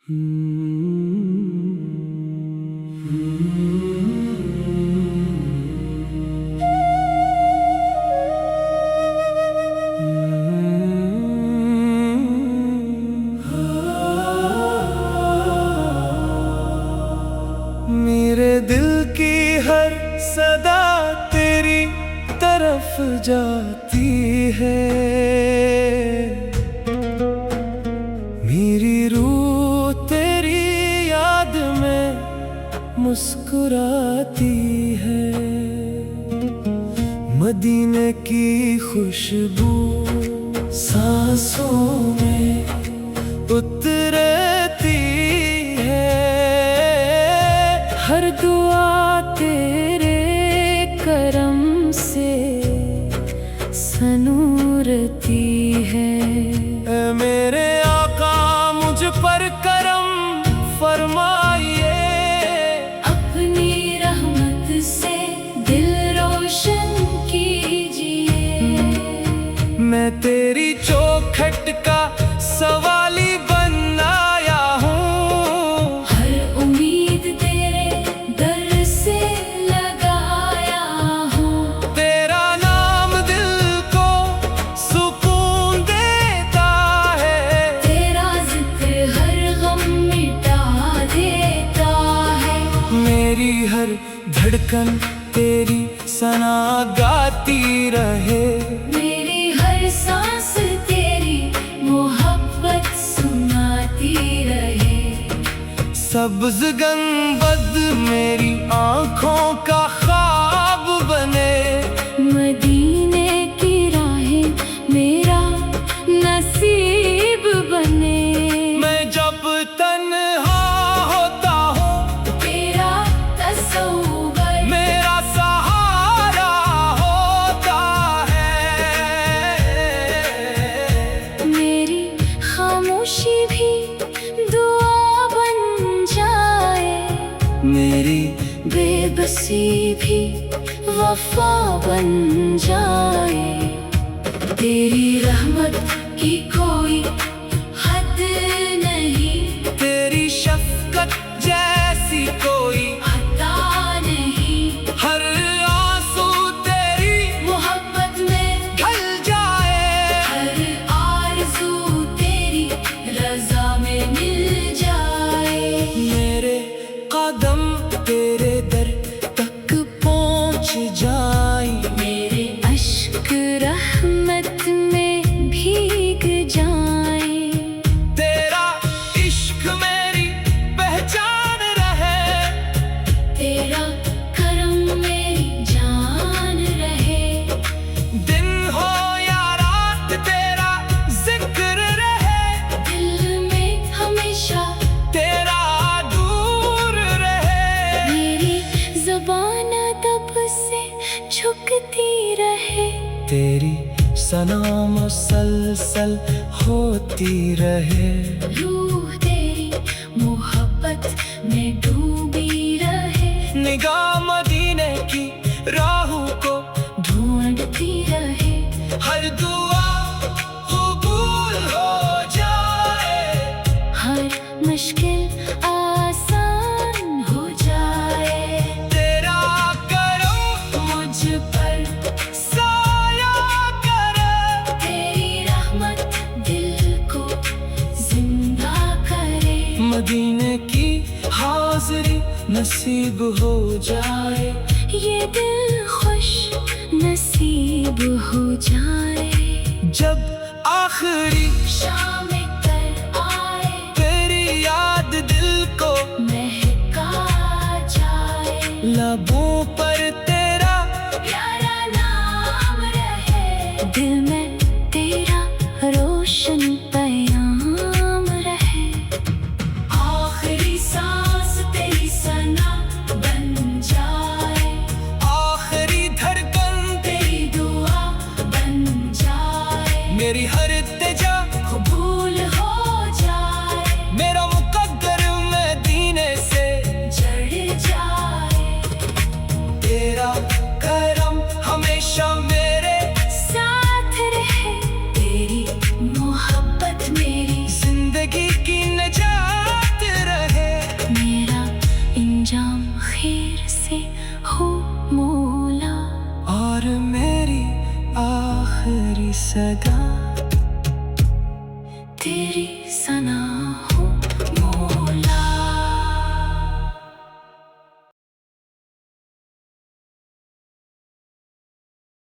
मेरे दिल की हर सदा तेरी तरफ जाती है, मेरी रूह तेरी याद में मुस्कुराती है। मदीने की खुशबू सांसों में उतरती है, हर दुआ तेरे करम से सनूरती है। ऐ मेरे आका मुझ पर करम फरमाइए, अपनी रहमत से दिल रोशन कीजिए। मैं तेरी चौखट का सवाली बन आया हूँ, हर उम्मीद तेरे दर से लगाया हूँ। तेरा नाम दिल को सुकून देता है, तेरा जिक्र हर गम मिटा देता है। मेरी हर धड़कन तेरी सना गाती रहे, मेरी हर सांस तेरी मोहब्बत सुनाती रहे। सब्ज़ गंबद मेरी आँखों का ख्वाब बने, मदीने की राहें मेरा नसीब बने। मैं जब तन्हा होता हूँ तेरा तस्वुर मेरा सहारा होता है। मेरी खामोशी भी दुआ बन जाए, मेरी बेबसी भी वफा बन जाए। तेरी रहमत की कोई हद नहीं, तेरी शफ़क़त जैसी कोई अता नहीं। हर आंसू तेरी मोहब्बत में ढल जाए, हर आरज़ू तेरी रज़ा में मिल जाए। मेरे कदम तेरे दर तक पहुँच जाए, मेरे अश्क रहमत में भीग जाए। तेरा इश्क मेरी पहचान रहे, तेरा करम मेरी जान रहे। दिन हो या रात तेरा जिक्र रहे, दिल में हमेशा तेरा दूर रहे। मेरी ज़बान तब से झुकती रहे, तेरी सना मुसलसल होती रहे। रूह तेरी मोहब्बत में डूबी रहे। निगाह मदीने की राहों को ढूंढती रहे, हर दुआ कबूल हो जाए, हर मुश्किल आसान हो जाए। तेरा करो मुझ पर साया करे, तेरी रहमत दिल को जिंदा करे। मदीने की हाज़री नसीब हो जाए, ये दिल खुश नसीब हो जाए। जब आखिरी शाम कर आए, तेरी याद दिल को महका जाए। लबों पर तेरा प्यारा नाम रहे, दिल में तेरा रोशन पैगाम रहे। आखिरी सांस तेरी सना बन जाए, आखिरी धड़कन तेरी दुआ बन जाए। मेरी हर इल्तिजा कबूल हो मौला। और मेरी आखिरी सदा तेरी सना